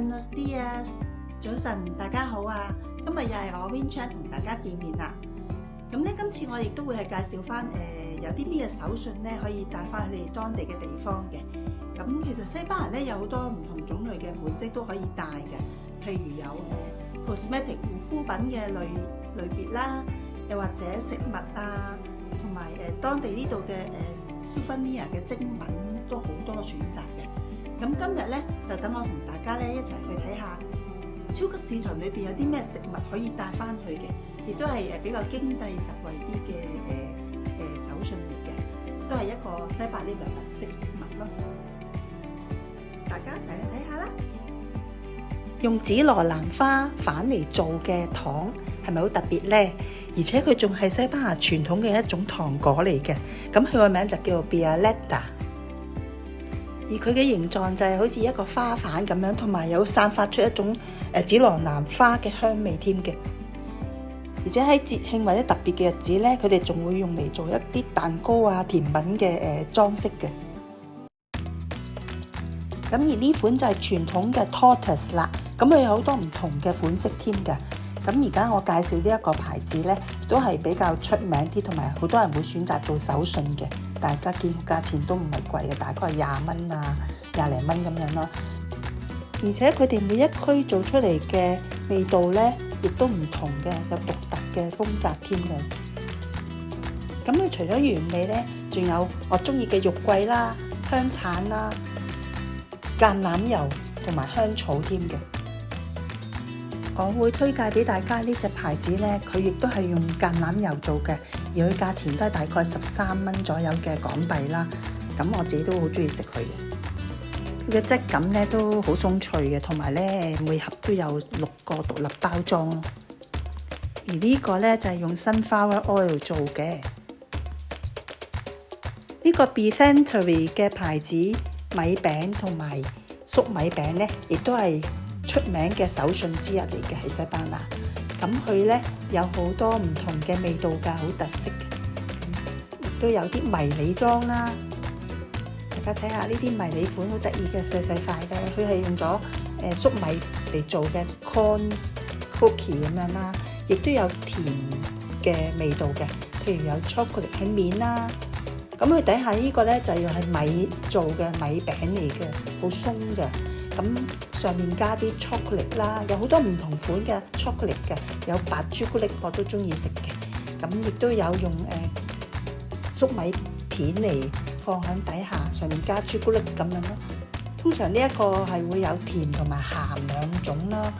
Buenos dias，早晨，大家好啊！今日又係我 Winchat 同大家見面啦。咁咧，今次我亦都會係介紹翻有啲咩手信咧可以帶翻去你哋當地嘅地方嘅。咁其實西班牙咧有好多唔同種類嘅款式都可以帶嘅，譬如有cosmetic 護膚品嘅類別啦，又或者食物啊，同埋當地呢度嘅souvenir 嘅精品都好多選擇嘅。咁今日咧就等我同大家咧一齊去睇下超級市場裏邊有啲咩食物可以帶翻去嘅，亦都係比較經濟實惠啲嘅手信嚟嘅，都係一個西班牙呢個特色食物咯。大家一齊去睇下啦！用紫羅蘭花瓣嚟做嘅糖係咪好特別呢？而且佢仲係西班牙傳統嘅一種糖果嚟嘅，咁佢個名就叫做 Birleta， 而佢嘅形狀就係好似一個花瓣咁樣，同埋有散發出一種紫羅蘭花嘅香味添嘅。而且喺節慶或者特別嘅日子呢，佢哋仲會用嚟做一啲蛋糕啊、甜品嘅裝飾嘅。咁而呢款就係傳統嘅 tortas 啦，咁佢有好多唔同嘅款式添嘅。咁而家我介紹呢一個牌子呢，都係比較出名啲，同埋好多人會選擇做手信嘅。大家見價錢都唔係貴嘅，大概係20蚊啊、20零蚊咁樣咯。而且佢哋每一區做出嚟嘅味道呢，亦都唔同嘅，有獨特嘅風格添嘅。咁佢除咗原味呢，仲有我中意嘅肉桂啦、香橙啦、橄欖油同埋香草添嘅。我會推介俾大家呢隻牌子呢，佢亦都係用橄欖油做嘅，而佢價錢都係大概13蚊左右嘅港幣啦。咁我自己都好中意食佢嘅，佢嘅質感呢都好鬆脆嘅，同埋呢每盒都有6個獨立包裝咯。而呢個呢就係用 sunflower oil 做嘅。呢個 Bicentenary 嘅牌子米餅同埋粟米餅呢，亦都係出名嘅手信之一嚟嘅，喺西班牙。咁佢呢有好多唔同嘅味道㗎，好特色嘅。亦都有啲迷你裝啦，大家睇下呢啲迷你款好得意嘅細細塊呢，佢係用咗粟米嚟做嘅 corn cookie 咁樣啦，亦都有甜嘅味道嘅，譬如有 chocolate 喺面啦。咁佢底下呢個呢，就要係米做嘅米餅嚟嘅，好鬆嘅。咁上面加啲 chocolate 啦，有好多唔同款嘅 chocolate 嘅，有白朱古力我都中意食嘅。咁亦都有用粟米片嚟放喺底下，上面加朱古力咁樣咯。通常呢一個係會有甜同埋鹹兩種啦。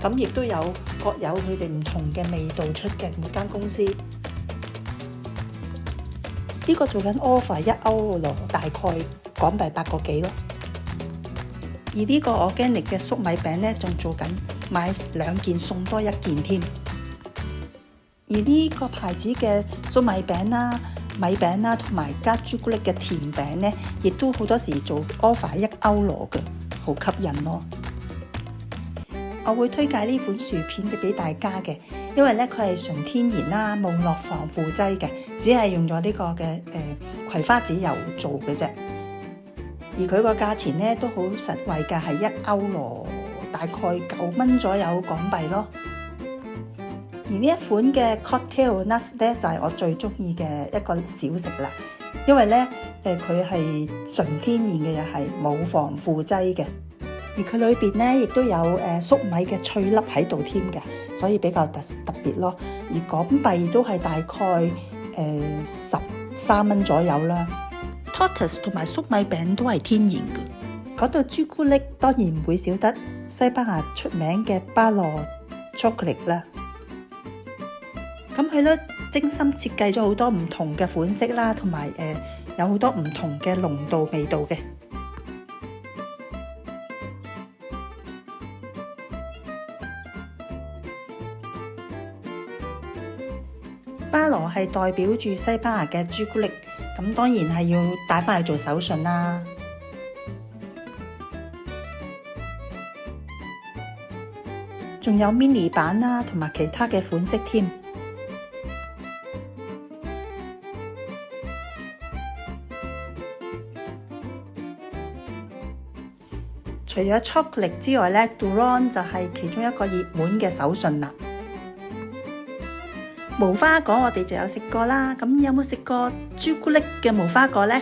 咁亦都有各有佢哋唔同嘅味道出嘅，每間公司。呢個做緊 offer 1歐羅，大概港幣8個幾咯。而呢個 organic 嘅粟米餅呢，仲做緊買2件送多1件添。而呢個牌子嘅粟米餅啦、米餅啦，同埋加朱古力嘅甜餅呢，亦都好多時做 offer 1歐羅嘅，好吸引咯。我會推介呢款薯片俾大家嘅，因為呢，佢係純天然啦，冇落防腐劑嘅，只係用咗呢個嘅葵花籽油做嘅啫。而佢個價錢呢都好實惠㗎，係1歐羅，大概9蚊左右港幣咯。而呢一款嘅 cocktail nuts 呢，就係我最中意嘅一個小食啦，因為呢佢係純天然嘅，又係冇防腐劑嘅。而佢裏邊呢亦都有粟米嘅脆粒喺度添嘅，所以比較特別咯。而港幣都係大概13蚊左右啦。tortas 同埋粟米餅都係天然嘅。講到朱古力，當然唔會少得西班牙出名嘅巴羅 chocolate 啦。咁佢咧精心設計咗好多唔同嘅款式啦，同埋有好多唔同嘅濃度味道嘅。巴羅係代表住西班牙嘅朱古力，咁當然係要帶翻去做手信啦。仲有 mini 版啦，同埋其他嘅款式添。除咗 chocolate 之外咧 Duron 就係其中一個熱門嘅手信啦。無花果我哋就有食過啦，咁有冇食過朱古力嘅無花果呢？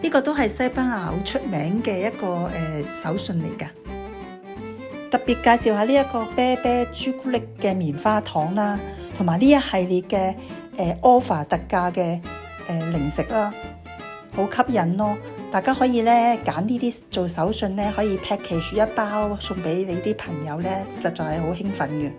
呢個都係西班牙好出名嘅一個手信嚟㗎。特別介紹下呢一個啤啤朱古力嘅棉花糖啦，同埋呢一系列嘅offer 特價嘅零食啦，好吸引咯！大家可以咧揀呢啲做手信咧，可以 package 一包送俾你啲朋友咧，實在係好興奮嘅。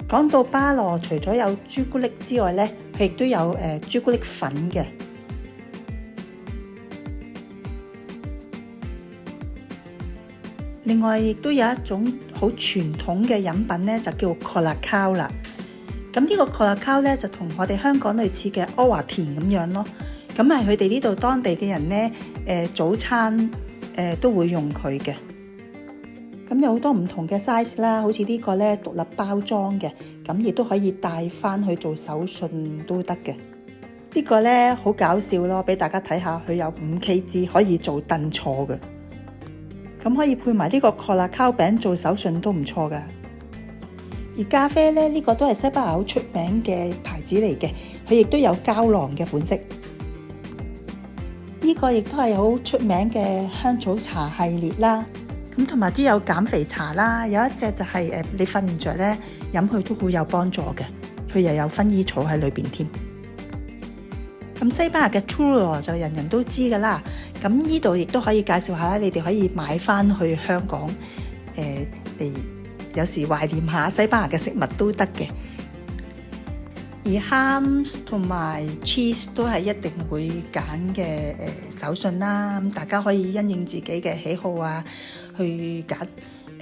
講到巴羅，除咗有朱古力之外咧，佢亦都有朱古力粉嘅。另外，亦都有一種好傳統嘅飲品咧，就叫 Colacao 啦。咁呢個 Colacao 咧，就同我哋香港類似嘅阿華田咁樣咯。咁係佢哋呢度當地嘅人咧，早餐都會用佢嘅。咁有好多唔同嘅 size 啦，好似呢個咧獨立包裝嘅，咁亦都可以帶翻去做手信都得嘅。呢個咧好搞笑咯，俾大家睇下，佢有5 kg 可以做凳坐嘅，咁可以配埋呢個 Colacao 餅做手信都唔錯噶。而咖啡咧，呢個都係西班牙好出名嘅牌子嚟嘅，佢亦都有膠囊嘅款式。呢個亦都係好出名嘅香草茶系列啦。咁同埋都有減肥茶啦，有一隻就係你瞓唔着咧，飲佢都會有幫助嘅，佢又有薰衣草喺裏邊添。咁西班牙嘅 churro 就人人都知噶啦，咁呢度亦都可以介紹下，你哋可以買翻去香港，嚟有時懷念下西班牙嘅食物都得嘅。而 ham 同埋 cheese 都係一定會揀嘅手信啦，咁大家可以因應自己嘅喜好啊，去揀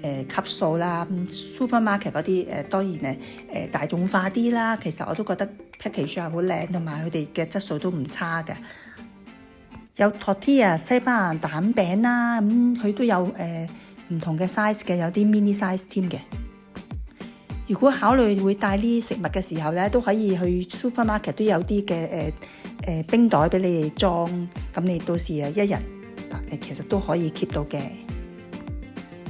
級數啦。supermarket 嗰啲當然大眾化啲啦，其實我都覺得 package 係好靚，同埋佢哋嘅質素都唔差嘅。有 tortilla 西班牙蛋餅啦，咁佢都有唔同嘅 size 嘅，有啲 mini size 添嘅。如果考慮會帶呢啲食物嘅時候咧，都可以去 supermarket 都有啲嘅冰袋俾你哋裝，咁你到時一日其實都可以 keep 到嘅。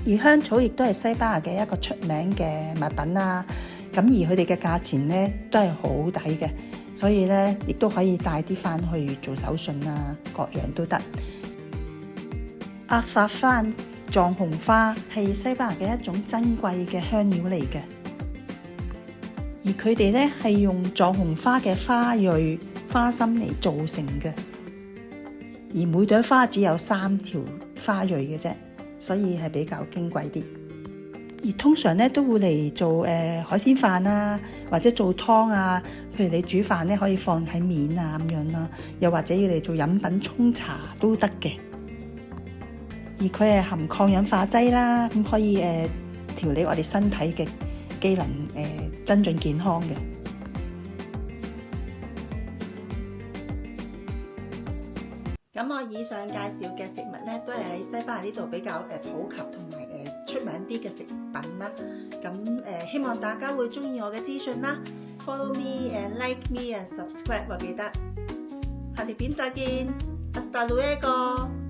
而香草亦都係西班牙嘅一個出名嘅物品啦，咁而佢哋嘅價錢咧都係好抵嘅，所以咧亦都可以帶啲翻去做手信啊，各樣都得。azafrán 藏紅花係西班牙嘅一種珍貴嘅香料嚟嘅。而佢哋咧係用藏紅花嘅花蕊花心嚟做成嘅，而每朵花只有3條花蕊嘅啫，所以係比較矜貴啲。而通常咧都會嚟做海鮮飯啊，或者做湯啊，譬如你煮飯咧可以放喺面啊咁樣啦，又或者要嚟做飲品沖茶都得嘅。而佢係含抗氧化劑啦，咁可以調理我哋身體嘅機能，增進健康嘅。咁我以上介紹嘅食物咧，都係喺西班牙呢度比較普及同埋出名啲嘅食品啦。咁希望大家會中意我嘅資訊啦。Follow me and like me and subscribe， 我記得。下條片再見，Hasta luego。